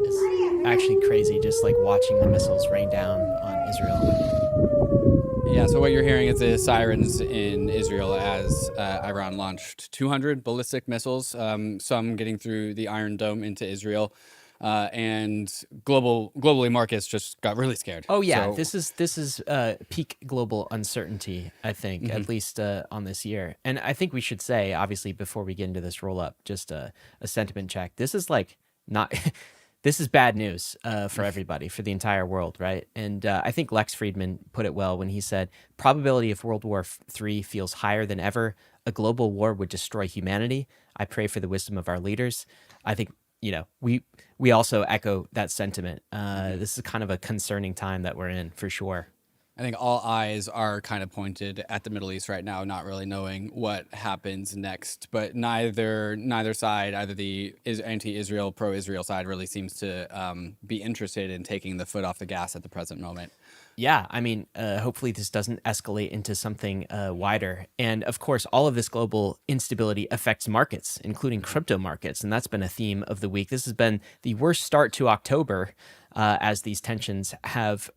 It's actually crazy just like watching the missiles rain down on Israel. Yeah, so what you're hearing is the sirens in Israel as Iran launched 200 ballistic missiles, some getting through the Iron Dome into Israel, and globally markets just got really scared. Oh yeah, So this is peak global uncertainty, I think, mhm. at least on this year. And I think we should say, obviously, before we get into this roll up, just a sentiment check. This is like not. This is bad news for everybody, for the entire world, right? And I think Lex Friedman put it well when he said, "Probability of World War III feels higher than ever. A global war would destroy humanity. I pray for the wisdom of our leaders." I think we also echo that sentiment. This is kind of a concerning time that we're in, for sure. I think all eyes are kind of pointed at the Middle East right now, not really knowing what happens next. But neither side, either the anti-Israel, pro-Israel side, really seems to be interested in taking the foot off the gas at the present moment. Yeah, I mean, hopefully this doesn't escalate into something wider. And of course, all of this global instability affects markets, including crypto markets. And that's been a theme of the week. This has been the worst start to October as these tensions have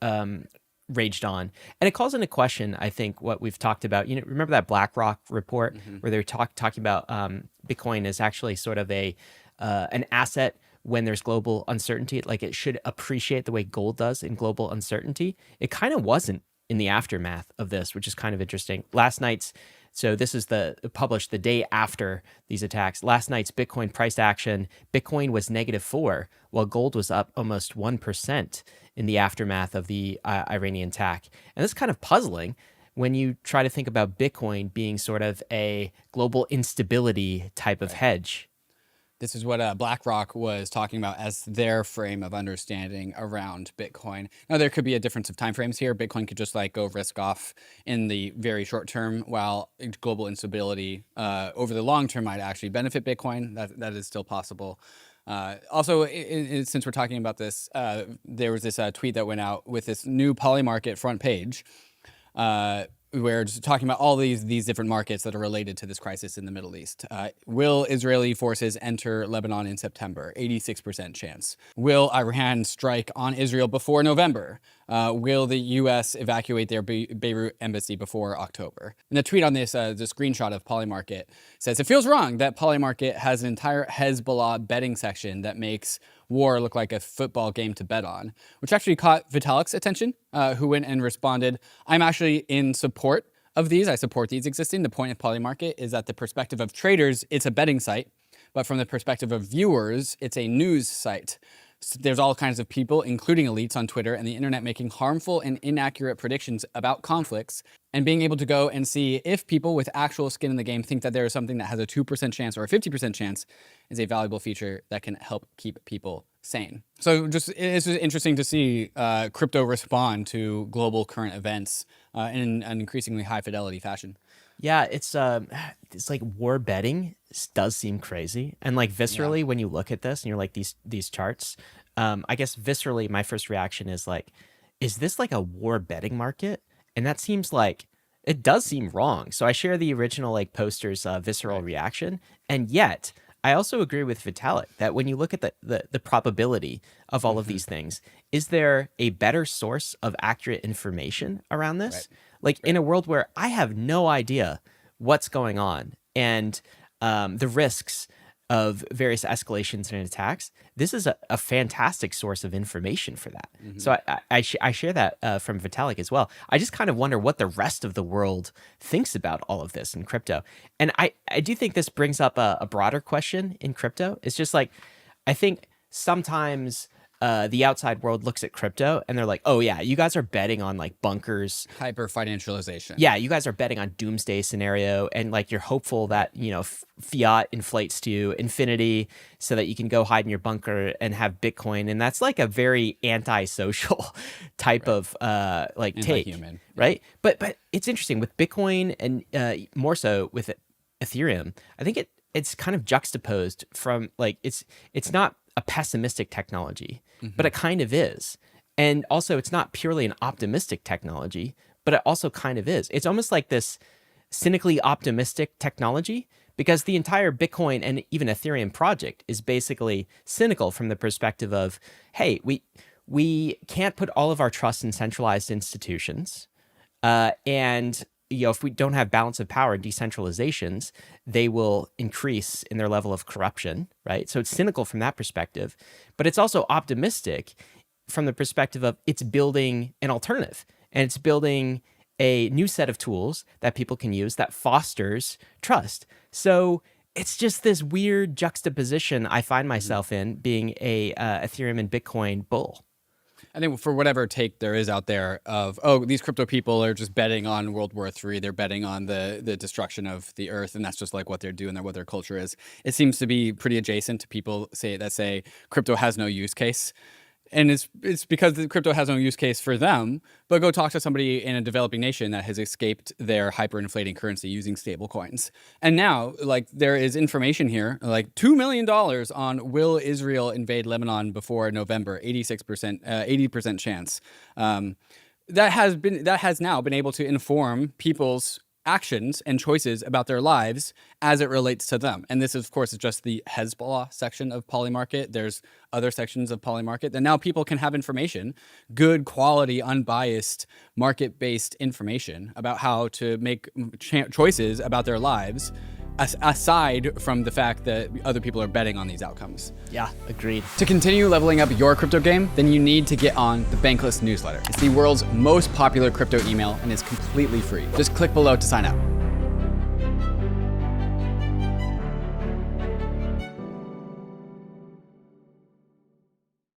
raged on. And it calls into question, I think, what we've talked about. Remember that BlackRock report where they were talking about Bitcoin is actually sort of an asset when there's global uncertainty, like it should appreciate the way gold does in global uncertainty. It kind of wasn't in the aftermath of this, which is kind of interesting. So this is published the day after these attacks. Last night's Bitcoin price action, Bitcoin was -4, while gold was up almost 1% in the aftermath of the Iranian attack. And this is kind of puzzling when you try to think about Bitcoin being sort of a global instability type of hedge. This is what BlackRock was talking about as their frame of understanding around Bitcoin. Now, there could be a difference of timeframes here. Bitcoin could just like go risk off in the very short term, while global instability over the long term might actually benefit Bitcoin. That is still possible. Also, since we're talking about this, there was this tweet that went out with this new Polymarket front page. We're just talking about all these different markets that are related to this crisis in the Middle East. Will Israeli forces enter Lebanon in September? 86% chance. Will Iran strike on Israel before November? Will the U.S. evacuate their Beirut embassy before October? And the tweet on this, the screenshot of Polymarket, says, "It feels wrong that Polymarket has an entire Hezbollah betting section that makes war look like a football game to bet on," which actually caught Vitalik's attention, who went and responded, "I'm actually in support of these. I support these existing. The point of Polymarket is that the perspective of traders, it's a betting site, but from the perspective of viewers, it's a news site. So there's all kinds of people, including elites on Twitter and the internet, making harmful and inaccurate predictions about conflicts, and being able to go and see if people with actual skin in the game think that there is something that has a 2% chance or a 50% chance is a valuable feature that can help keep people sane." So it's just interesting to see crypto respond to global current events in an increasingly high fidelity fashion. Yeah, it's like war betting does seem crazy, and like Yeah. viscerally when you look at this and you're like these charts, I guess viscerally my first reaction is like, is this like a war betting market? And that seems like it does seem wrong. So I share the original like poster's visceral Right. reaction, and yet I also agree with Vitalik that when you look at the probability of all of Hmm. these things, is there a better source of accurate information around Right. this? Like in Right. a world where I have no idea what's going on and the risks of various escalations and attacks, this is a fantastic source of information for that. Hmm. So I share that from Vitalik as well. I just kind of wonder what the rest of the world thinks about all of this in crypto. And I do think this brings up a broader question in crypto. It's just like, I think sometimes the outside world looks at crypto and they're like, oh yeah, you guys are betting on like bunkers. Hyper financialization. Yeah, you guys are betting on doomsday scenario, and like you're hopeful that fiat inflates to infinity so that you can go hide in your bunker and have Bitcoin, and that's like a very antisocial type Right. of like take, Anti-human. Yeah. right? But it's interesting with Bitcoin and more so with Ethereum. I think it's kind of juxtaposed from like it's not a pessimistic technology, but Hmm. it kind of is. And also, it's not purely an optimistic technology, but it also kind of is. It's almost like this cynically optimistic technology, because the entire Bitcoin and even Ethereum project is basically cynical from the perspective of, hey, we can't put all of our trust in centralized institutions, and if we don't have balance of power and decentralizations, they will increase in their level of corruption, right? So it's cynical from that perspective, but it's also optimistic from the perspective of it's building an alternative, and it's building a new set of tools that people can use that fosters trust. So it's just this weird juxtaposition I find myself in, being a Ethereum and Bitcoin bull. I think for whatever take there is out there of, oh, these crypto people are just betting on World War III, they're betting on the destruction of the earth, and that's just like what they're doing, what their culture is. It seems to be pretty adjacent to people that say crypto has no use case. And it's because the crypto has no use case for them, but go talk to somebody in a developing nation that has escaped their hyperinflating currency using stable coins. And now, like, there is information here, like $2 million on will Israel invade Lebanon before November, 86%, 80% chance. That has now been able to inform people's actions and choices about their lives as it relates to them. And this, of course, is just the Hezbollah section of Polymarket. There's other sections of Polymarket that now people can have information, good quality, unbiased, market-based information about how to make choices about their lives, aside from the fact that other people are betting on these outcomes. Yeah, agreed. To continue leveling up your crypto game, then you need to get on the Bankless newsletter. It's the world's most popular crypto email and is completely free. Just click below to sign up.